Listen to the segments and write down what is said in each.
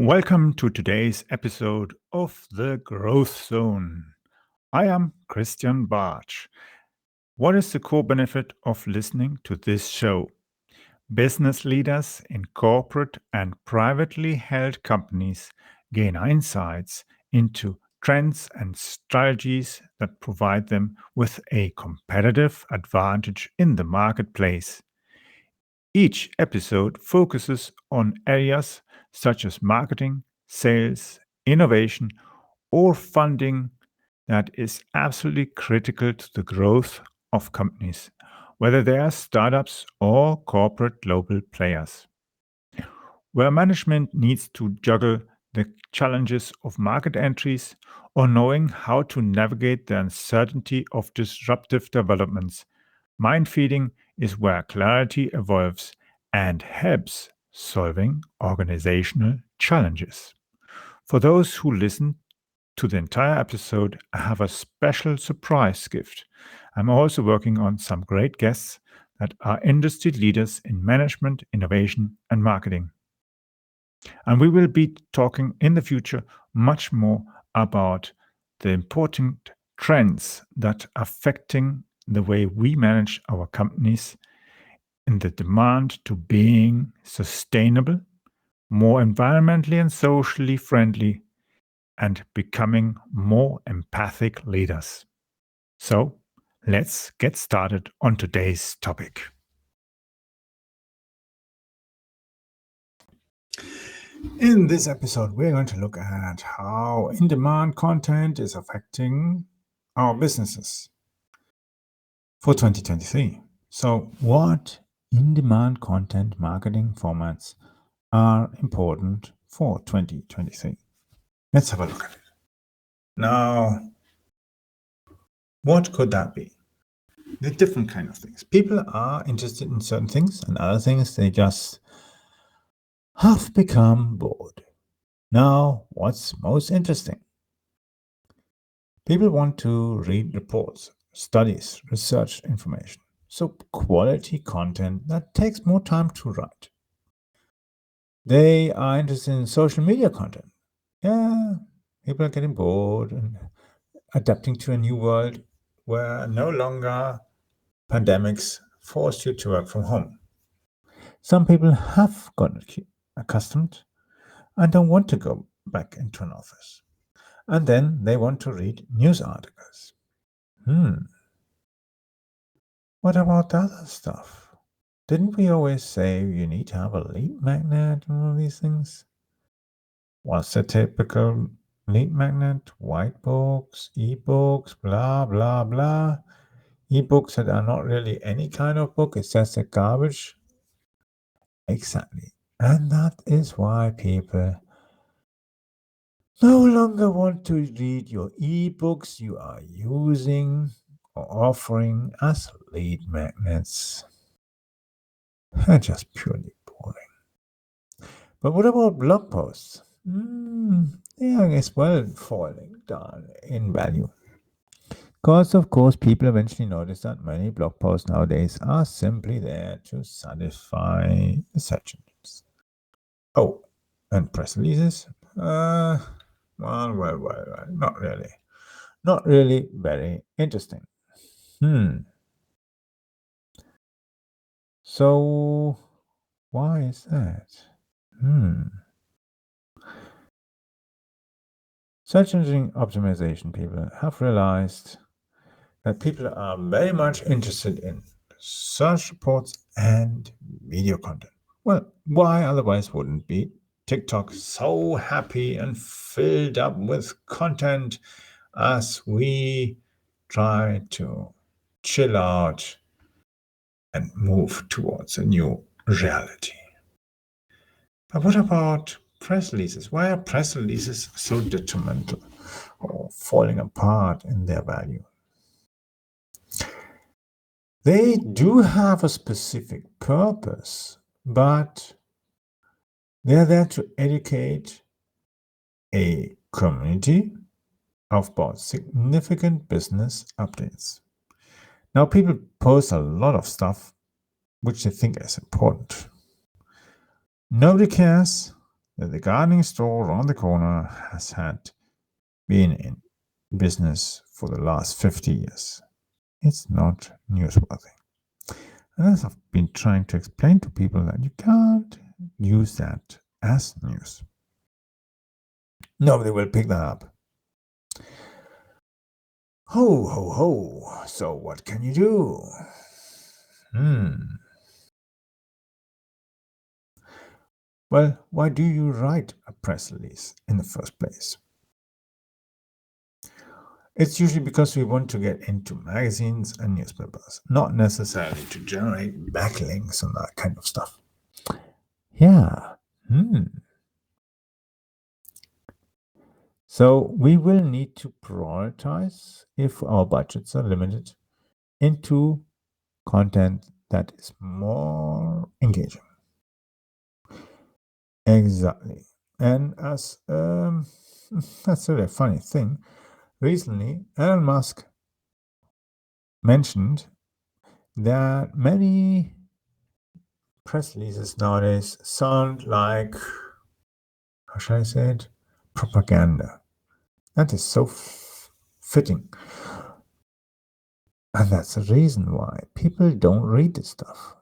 Welcome to today's episode of The Growth Zone. I am Christian Bartsch. What is the core benefit of listening to this show? Business leaders in corporate and privately held companies gain insights into trends and strategies that provide them with a competitive advantage in the marketplace. Each episode focuses on areas such as marketing, sales, innovation, or funding that is absolutely critical to the growth of companies, whether they are startups or corporate global players. Where management needs to juggle the challenges of market entries or knowing how to navigate the uncertainty of disruptive developments, mind feeding is where clarity evolves and helps solving organizational challenges. For those who listen to the entire episode, I have a special surprise gift. I'm also working on some great guests that are industry leaders in management, innovation, and marketing. And we will be talking in the future much more about the important trends that are affecting the way we manage our companies in the demand to being sustainable, more environmentally and socially friendly, and becoming more empathic leaders. So, let's get started on today's topic. In this episode, we're going to look at how in-demand content is affecting our businesses for 2023. So, what in-demand content marketing formats are important for 2023? Let's have a look at it. Now, what could that be? The different kind of things. People are interested in certain things, and other things they just have become bored. Now, what's most interesting? People want to read reports, studies, research information. So quality content that takes more time to write. They are interested in social media content. Yeah, people are getting bored and adapting to a new world where no longer pandemics force you to work from home. Some people have gotten accustomed and don't want to go back into an office. And then they want to read news articles. What about the other stuff? Didn't we always say you need to have a lead magnet and all these things? What's the typical lead magnet? White books, e-books, blah, blah, blah. E-books that are not really any kind of book. It's just a garbage. Exactly. And that is why people no longer want to read your e-books you are using or offering as lead magnets. They're just purely boring. But what about blog posts? They are as well falling down in value. Because, of course, people eventually notice that many blog posts nowadays are simply there to satisfy the search engines. Oh, and press releases? Well, not really. Not really very interesting. So, why is that? Search engine optimization people have realized that people are very much interested in search reports and video content. Well, why otherwise wouldn't be TikTok so happy and filled up with content as we try to chill out and move towards a new reality? But what about press releases? Why are press releases so detrimental or falling apart in their value? They do have a specific purpose, but they're there to educate a community about significant business updates. Now, people post a lot of stuff which they think is important. Nobody cares that the gardening store around the corner has been in business for the last 50 years. It's not newsworthy. And as I've been trying to explain to people that you can't use that as news. Nobody will pick that up. Ho, ho, ho. So what can you do? Well, why do you write a press release in the first place? It's usually because we want to get into magazines and newspapers, not necessarily to generate backlinks and that kind of stuff. Yeah. So we will need to prioritize if our budgets are limited into content that is more engaging. Exactly. And as that's really a funny thing. Recently, Elon Musk mentioned that many press releases nowadays sound like, how shall I say it, propaganda. That is so fitting. And that's the reason why people don't read this stuff.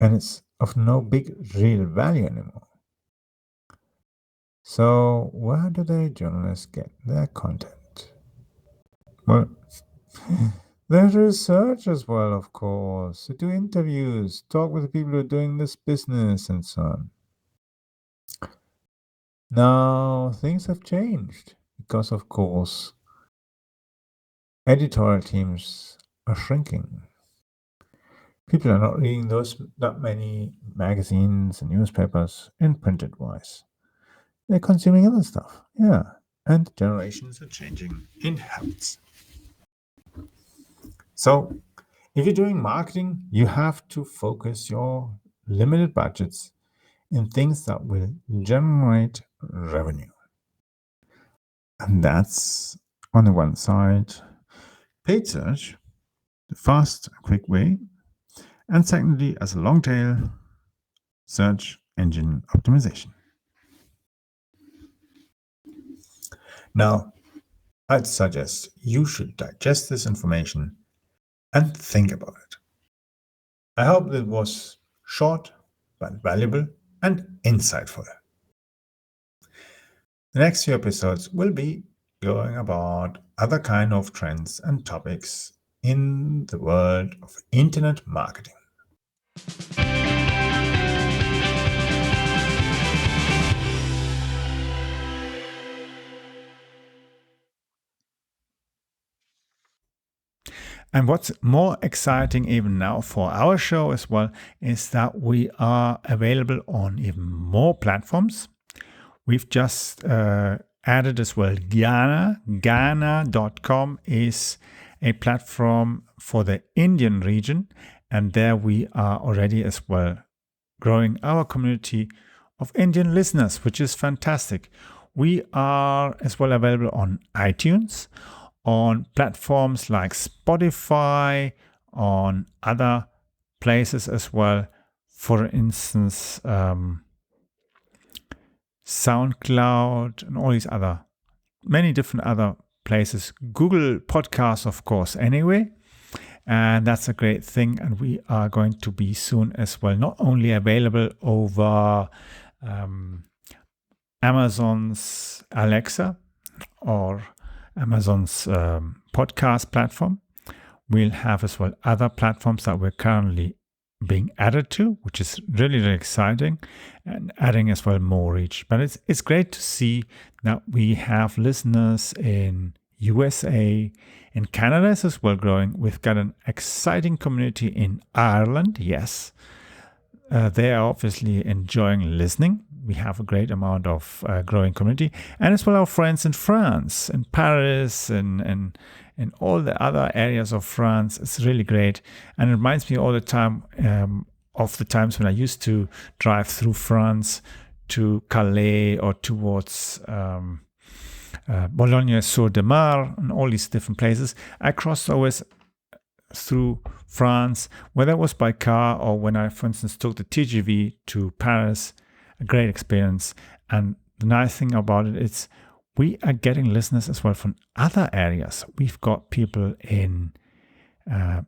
And it's of no big real value anymore. So where do the journalists get their content? Well, there's research as well, of course. They do interviews, talk with the people who are doing this business and so on. Now, things have changed because, of course, editorial teams are shrinking. People are not reading that many magazines and newspapers in printed wise. They're consuming other stuff, yeah. And generations are changing in habits. So, if you're doing marketing, you have to focus your limited budgets in things that will generate revenue. And that's, on the one side, paid search, the fast and quick way, and secondly, as a long tail, search engine optimization. Now, I'd suggest you should digest this information and think about it. I hope it was short but valuable and insightful. The next few episodes will be going about other kind of trends and topics in the world of internet marketing. And what's more exciting even now for our show as well is that we are available on even more platforms. We've just added as well Ghana. Ghana.com is a platform for the Indian region, and there we are already as well growing our community of Indian listeners, which is fantastic. We are as well available on iTunes, on platforms like Spotify, on other places as well. For instance, SoundCloud and all these many different other places. Google Podcasts, of course, anyway. And that's a great thing. And we are going to be soon as well, not only available over Amazon's Alexa or Amazon's podcast platform. We'll have as well other platforms that we're currently being added to, which is really, really exciting, and adding as well more reach. But it's great to see that we have listeners in USA, in Canada is as well growing. We've got an exciting community in Ireland. Yes, they are obviously enjoying listening. We have a great amount of growing community, and as well our friends in France, in Paris, and all the other areas of France. It's really great, and it reminds me all the time of the times when I used to drive through France to Calais or towards Boulogne-sur-Mer and all these different places. I crossed always through France, whether it was by car or when I, for instance, took the TGV to Paris. a great experience. And the nice thing about it is we are getting listeners as well from other areas. We've got people in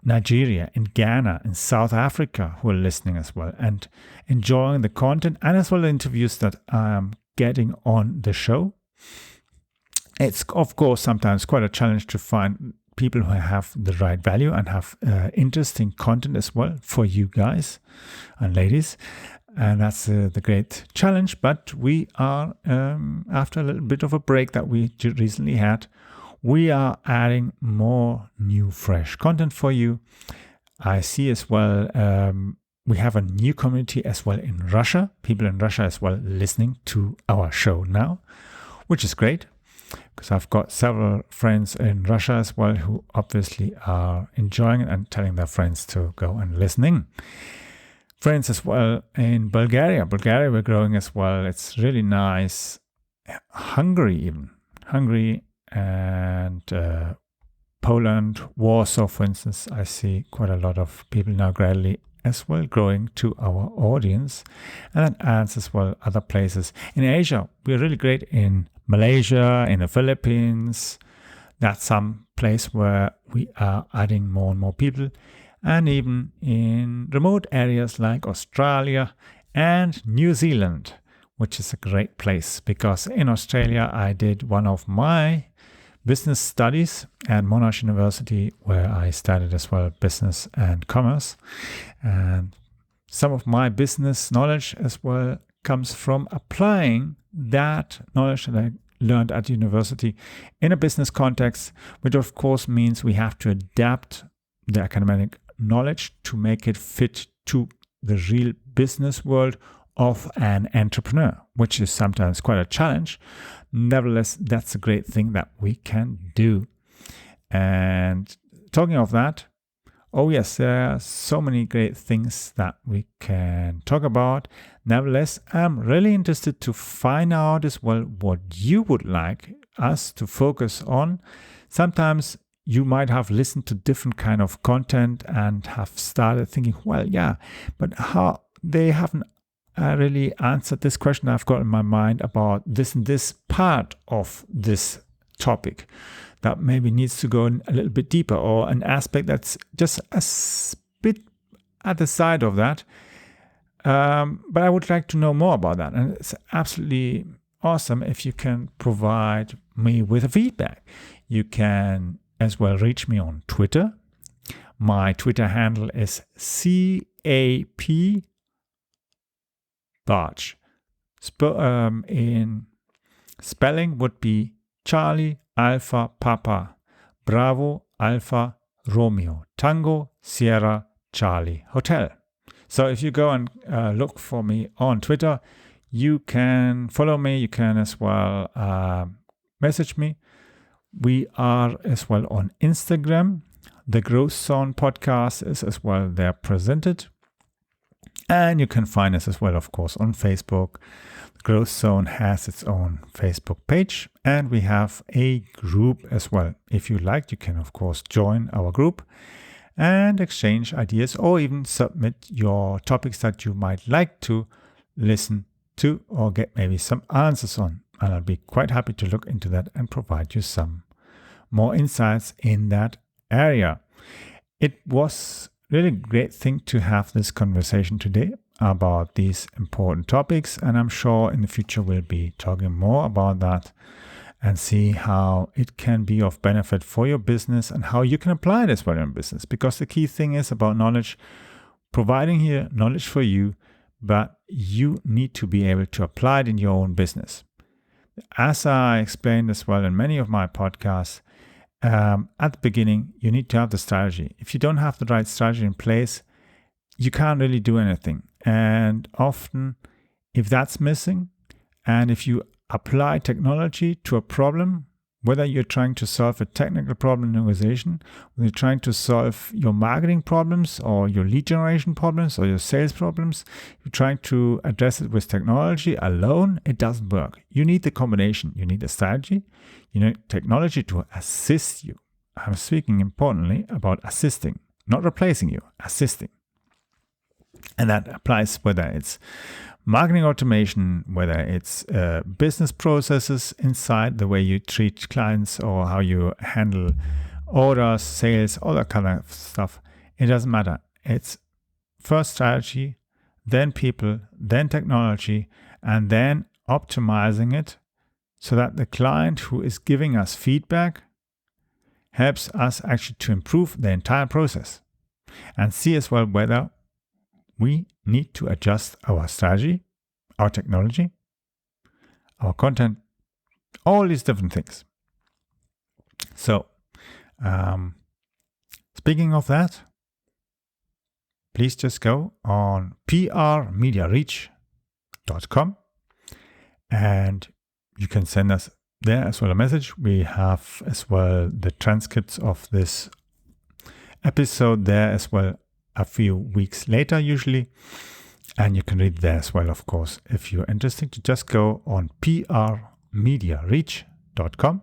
Nigeria, in Ghana, in South Africa who are listening as well and enjoying the content and as well the interviews that I'm getting on the show. It's, of course, sometimes quite a challenge to find people who have the right value and have interesting content as well for you guys and ladies. And that's the great challenge. But we are, after a little bit of a break that we recently had, we are adding more new, fresh content for you. I see as well, we have a new community as well in Russia. People in Russia as well listening to our show now, which is great because I've got several friends in Russia as well who obviously are enjoying it and telling their friends to go and listening. Friends as well in Bulgaria. Bulgaria, we're growing as well. It's really nice. Hungary and Poland, Warsaw, for instance. I see quite a lot of people now gradually as well growing to our audience. And that adds as well other places. In Asia, we're really great in Malaysia, in the Philippines. That's some place where we are adding more and more people. And even in remote areas like Australia and New Zealand, which is a great place because in Australia I did one of my business studies at Monash University where I studied as well business and commerce. And some of my business knowledge as well comes from applying that knowledge that I learned at university in a business context, which of course means we have to adapt the academic knowledge to make it fit to the real business world of an entrepreneur, which is sometimes quite a challenge. Nevertheless, that's a great thing that we can do. And talking of that, oh yes, there are so many great things that we can talk about. Nevertheless, I'm really interested to find out as well what you would like us to focus on. Sometimes you might have listened to different kind of content and have started thinking, well, yeah, but how they haven't really answered this question I've got in my mind about this and this part of this topic that maybe needs to go in a little bit deeper, or an aspect that's just a bit at the side of that. But I would like to know more about that. And it's absolutely awesome if you can provide me with a feedback. You can as well reach me on Twitter. My Twitter handle is CAP Barch. In spelling would be Charlie Alpha Papa Bravo Alpha Romeo Tango Sierra Charlie Hotel. So if you go and look for me on Twitter, you can follow me. You can as well message me. We are as well on Instagram. The Growth Zone podcast is as well there presented. And you can find us as well, of course, on Facebook. The Growth Zone has its own Facebook page. And we have a group as well. If you like, you can, of course, join our group and exchange ideas or even submit your topics that you might like to listen to or get maybe some answers on. And I'll be quite happy to look into that and provide you some more insights in that area. It was really a great thing to have this conversation today about these important topics, and I'm sure in the future we'll be talking more about that and see how it can be of benefit for your business and how you can apply it as well in business. Because the key thing is about knowledge, providing here knowledge for you, but you need to be able to apply it in your own business. As I explained as well in many of my podcasts, at the beginning, you need to have the strategy. If you don't have the right strategy in place, you can't really do anything. And often, if that's missing, and if you apply technology to a problem, whether you're trying to solve a technical problem in an organization, whether you're trying to solve your marketing problems or your lead generation problems or your sales problems, you're trying to address it with technology alone, it doesn't work. You need the combination. You need a strategy. You need technology to assist you. I'm speaking importantly about assisting, not replacing you, assisting. And that applies whether it's marketing automation, whether it's business processes inside the way you treat clients or how you handle orders, sales, all that kind of stuff. It doesn't matter. It's first strategy, then people, then technology, and then optimizing it so that the client who is giving us feedback helps us actually to improve the entire process and see as well whether we need to adjust our strategy, our technology, our content, all these different things. So, speaking of that, please just go on prmediareach.com and you can send us there as well a message. We have as well the transcripts of this episode there as well a few weeks later usually. And you can read there as well, of course, if you're interested. To just go on prmediareach.com,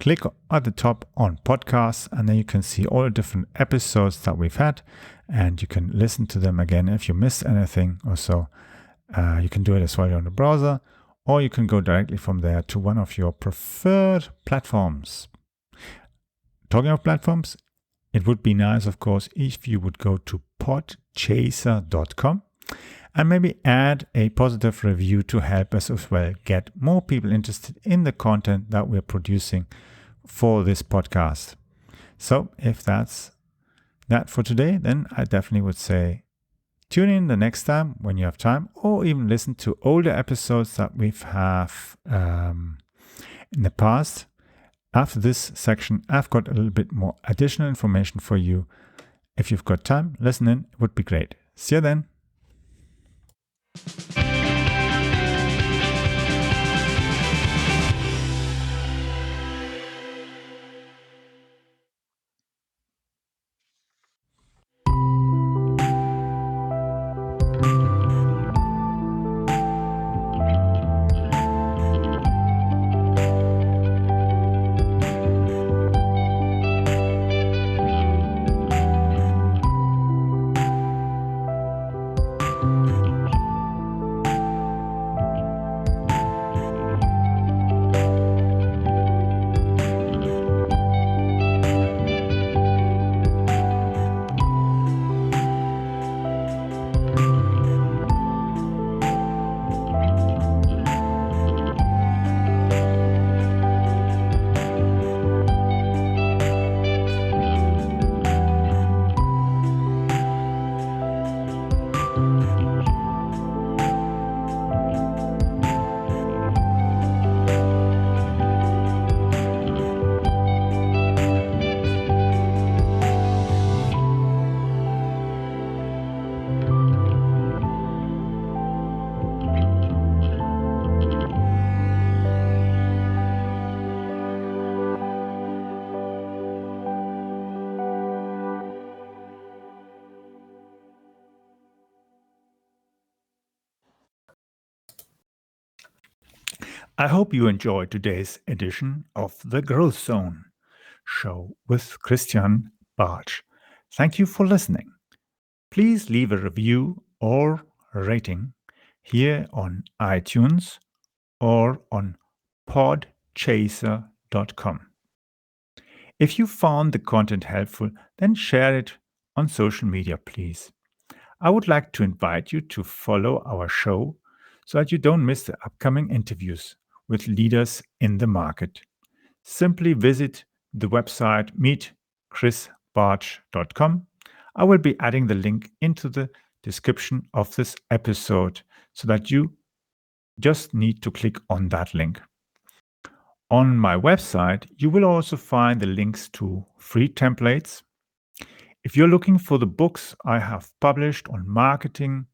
click at the top on podcasts, and then you can see all the different episodes that we've had, and you can listen to them again if you missed anything or so. You can do it as well on the browser, or you can go directly from there to one of your preferred platforms. Talking of platforms, it would be nice, of course, if you would go to podchaser.com and maybe add a positive review to help us as well get more people interested in the content that we're producing for this podcast. So if that's that for today, then I definitely would say tune in the next time when you have time, or even listen to older episodes that we've have in the past. After this section, I've got a little bit more additional information for you. If you've got time, listen in. It would be great. See you then. I hope you enjoyed today's edition of the Growth Zone show with Christian Bartsch. Thank you for listening. Please leave a review or rating here on iTunes or on podchaser.com. If you found the content helpful, then share it on social media, please. I would like to invite you to follow our show so that you don't miss the upcoming interviews with leaders in the market. Simply visit the website meetchrisbartsch.com. I will be adding the link into the description of this episode so that you just need to click on that link. On my website, you will also find the links to free templates. If you're looking for the books I have published on marketing,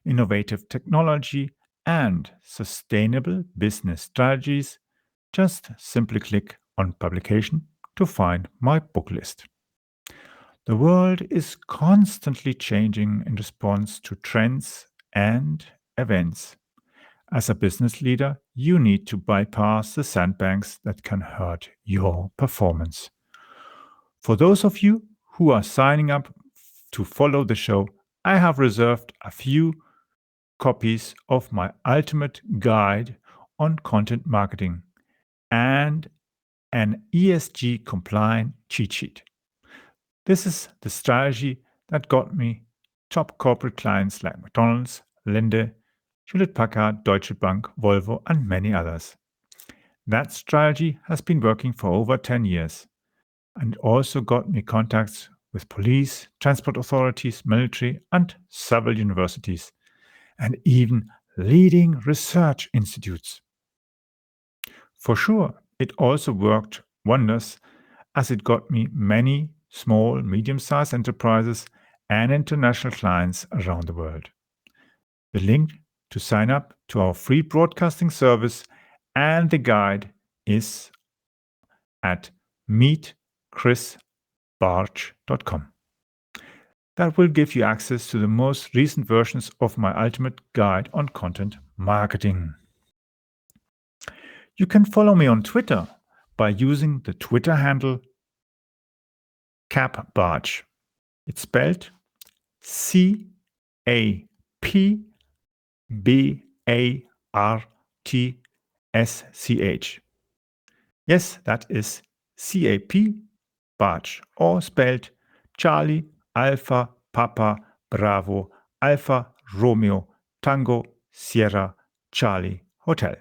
innovative technology, and sustainable business strategies, just simply click on publication to find my book list. The world is constantly changing in response to trends and events. As a business leader, you need to bypass the sandbanks that can hurt your performance. For those of you who are signing up to follow the show, I have reserved a few copies of my ultimate guide on content marketing and an ESG compliant cheat sheet. This is the strategy that got me top corporate clients like McDonald's, Linde, Hewlett-Packard, Deutsche Bank, Volvo, and many others. That strategy has been working for over 10 years and also got me contacts with police, transport authorities, military, and several universities, and even leading research institutes. For sure, it also worked wonders as it got me many small, medium-sized enterprises and international clients around the world. The link to sign up to our free broadcasting service and the guide is at meetchrisbarch.com. That will give you access to the most recent versions of my ultimate guide on content marketing. You can follow me on Twitter by using the Twitter handle capbarch. It's spelled CAPBARTSCH. Yes, that is CAP Barch, or spelled Charlie Alpha Papa Bravo Alpha Romeo Tango Sierra Charlie Hotel.